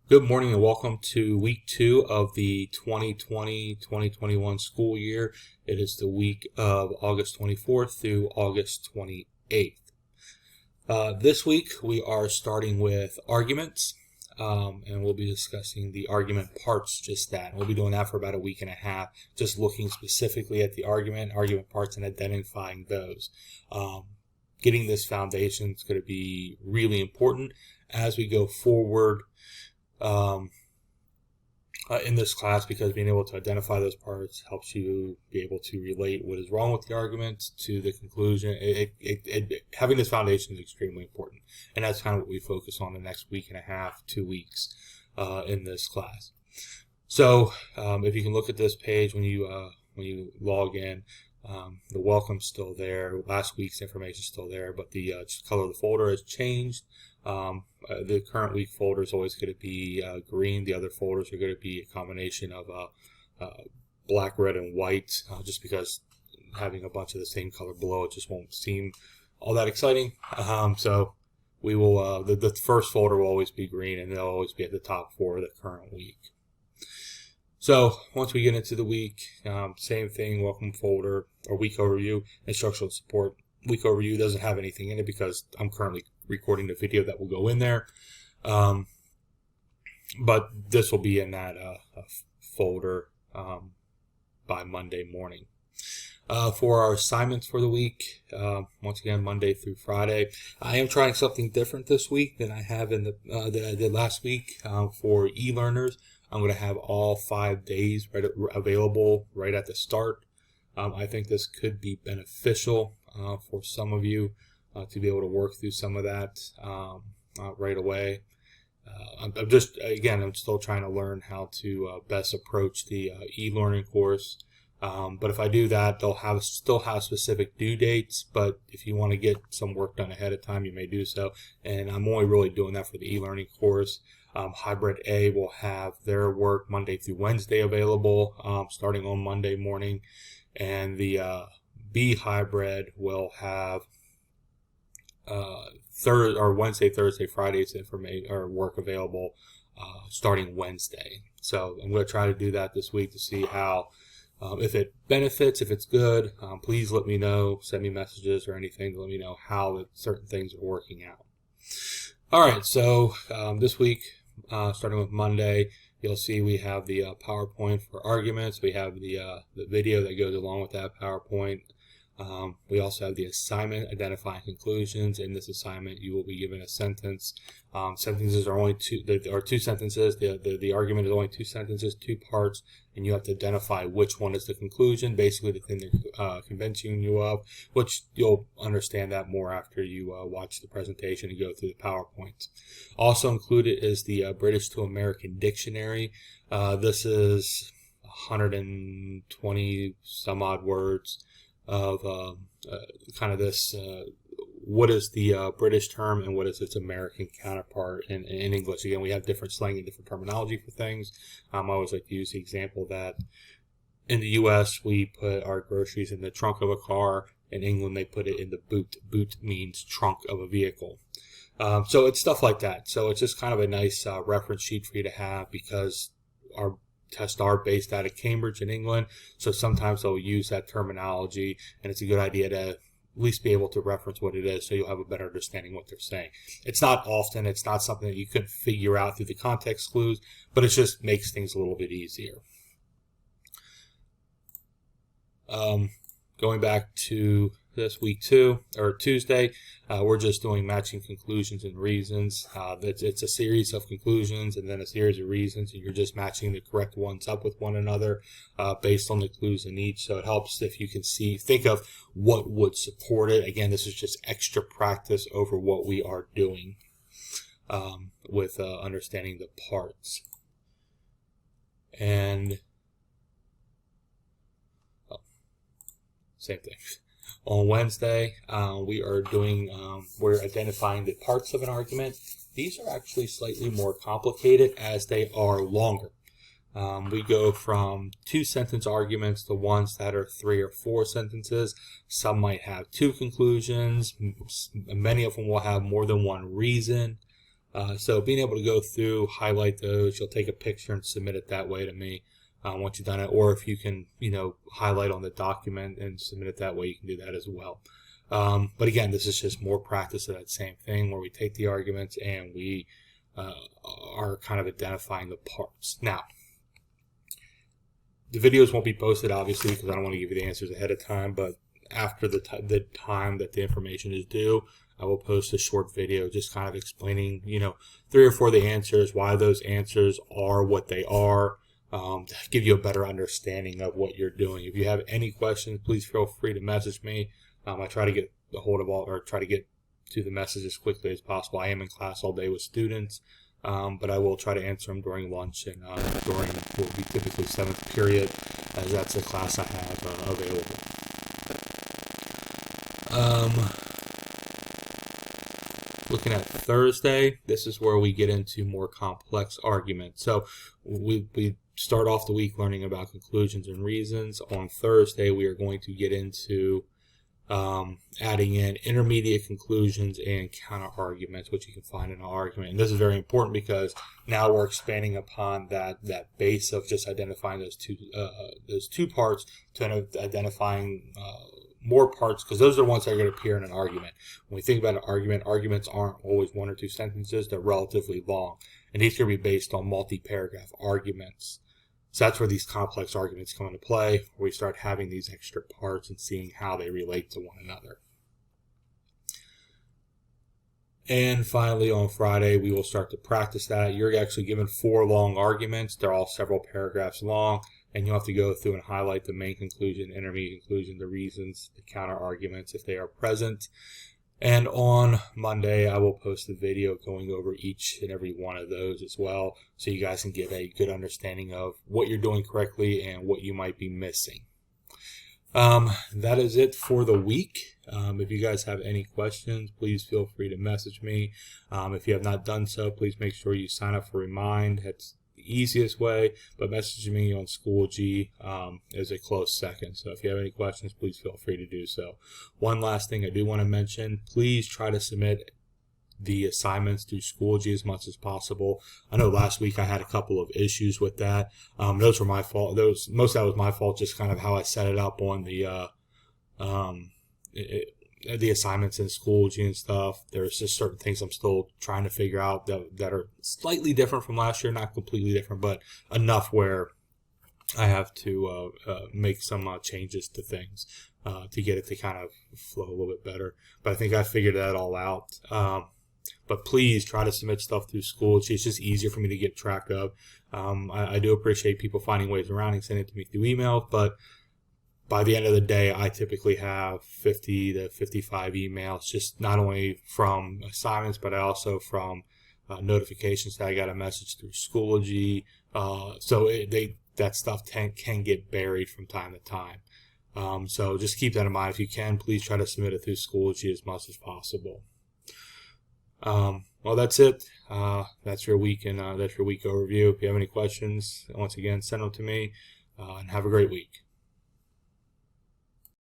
Good morning and welcome to week 2 of the 2020-2021 school year. It is the week of August 24th through August 28th. This week we are starting with arguments, and we'll be discussing the argument parts, just that. We'll be doing that for about a week and a half, just looking specifically at the argument parts and identifying those. Getting this foundation is going to be really important as we go forward in this class, because being able to identify those parts helps you be able to relate what is wrong with the argument to the conclusion. Having this foundation is extremely important, and that's kind of what we focus on the next week and a half, 2 weeks in this class. So if you can look at this page when you log in, the welcome's still there. Last week's information is still there, but the color of the folder has changed. The current week folder is always going to be green. The other folders are going to be a combination of black, red, and white, just because having a bunch of the same color below it just won't seem all that exciting. So we will the first folder will always be green, and they'll always be at the top for the current week. So once we get into the week, same thing, welcome folder or week overview, instructional support. Week overview doesn't have anything in it because I'm currently recording the video that will go in there. But this will be in that folder by Monday morning. For our assignments for the week, once again, Monday through Friday, I am trying something different this week than I have that I did last week. For e-learners, I'm going to have all 5 days available right at the start. I think this could be beneficial for some of you to be able to work through some of that right away. I'm still trying to learn how to best approach the e-learning course. But if I do that, they'll still have specific due dates. But if you want to get some work done ahead of time, you may do so. And I'm only really doing that for the e-learning course. Hybrid A will have their work Monday through Wednesday available, starting on Monday morning. And the B hybrid will have Wednesday, Thursday, Friday's information or work available starting Wednesday. So I'm going to try to do that this week to see how, if it benefits, if it's good. Please let me know, send me messages or anything to let me know how certain things are working out. All right, so this week, starting with Monday, you'll see we have the PowerPoint for arguments. We have the video that goes along with that PowerPoint. We also have the assignment, identifying conclusions. In this assignment, you will be given a sentence. Sentences are only two. There are 2 sentences. The argument is only 2 sentences, 2 parts, and you have to identify which one is the conclusion, basically the thing they're convincing you of, which you'll understand that more after you watch the presentation and go through the PowerPoint. Also included is the British to American Dictionary. This is 120 some odd words of kind of this, what is the British term and what is its American counterpart in English. Again, we have different slang and different terminology for things. I always like to use the example that in the U.S. we put our groceries in the trunk of a car. In England, they put it in the boot. Boot means trunk of a vehicle. So it's stuff like that. So it's just kind of a nice reference sheet for you to have, because our tests are based out of Cambridge in England, so sometimes they'll use that terminology, and it's a good idea to at least be able to reference what it is so you'll have a better understanding what they're saying. It's not often, it's not something that you could figure out through the context clues, but it just makes things a little bit easier. Going back to this week 2 or Tuesday, we're just doing matching conclusions and reasons. It's a series of conclusions and then a series of reasons, and you're just matching the correct ones up with one another based on the clues in each. So it helps if you can think of what would support it. Again, this is just extra practice over what we are doing with understanding the parts. And same thing. On Wednesday, we're identifying the parts of an argument. These are actually slightly more complicated as they are longer. We go from 2-sentence arguments to ones that are 3 or 4 sentences. Some might have 2 conclusions. Many of them will have more than one reason. So being able to go through, highlight those, you'll take a picture and submit it that way to me once you've done it. Or if you can, highlight on the document and submit it that way, you can do that as well. But again, this is just more practice of that same thing where we take the arguments and we are kind of identifying the parts. Now, the videos won't be posted, obviously, because I don't want to give you the answers ahead of time, but after the time that the information is due, I will post a short video just kind of explaining, 3 or 4 of the answers, why those answers are what they are, to give you a better understanding of what you're doing. If you have any questions, please feel free to message me. I try to get a hold of try to get to the message as quickly as possible. I am in class all day with students, but I will try to answer them during lunch and during what will be typically 7th period, as that's the class I have available. Looking at Thursday, this is where we get into more complex arguments. So we start off the week learning about conclusions and reasons. On Thursday, we are going to get into adding in intermediate conclusions and counter arguments, which you can find in an argument. And this is very important because now we're expanding upon that base of just identifying those two parts to identifying more parts, because those are the ones that are going to appear in an argument. When we think about an argument, arguments aren't always 1 or 2 sentences. They're relatively long, and these can be based on multi-paragraph arguments. So that's where these complex arguments come into play, where we start having these extra parts and seeing how they relate to one another. And finally, on Friday, we will start to practice that. You're actually given 4 long arguments. They're all several paragraphs long, and you'll have to go through and highlight the main conclusion, intermediate conclusion, the reasons, the counter arguments if they are present. And on Monday, I will post a video going over each and every one of those as well, so you guys can get a good understanding of what you're doing correctly and what you might be missing. That is it for the week. If you guys have any questions, please feel free to message me. If you have not done so, please make sure you sign up for Remind. That's the easiest way, but messaging me on Schoology is a close second. So if you have any questions, please feel free to do so. One last thing I do want to mention, please try to submit the assignments through Schoology as much as possible. I know last week I had a couple of issues with that. Those were my fault. Most of that was my fault, just kind of how I set it up on the assignments in Schoology and stuff. There's just certain things I'm still trying to figure out that are slightly different from last year, not completely different, but enough where I have to make some changes to things to get it to kind of flow a little bit better. But I think I figured that all out. But please try to submit stuff through Schoology. It's just easier for me to get track of. I do appreciate people finding ways around and sending it to me through email, but by the end of the day, I typically have 50 to 55 emails, just not only from assignments, but also from notifications that I got a message through Schoology. So that stuff can get buried from time to time. So just keep that in mind. If you can, please try to submit it through Schoology as much as possible. Well, that's it. That's your week, and that's your week overview. If you have any questions, once again, send them to me, and have a great week.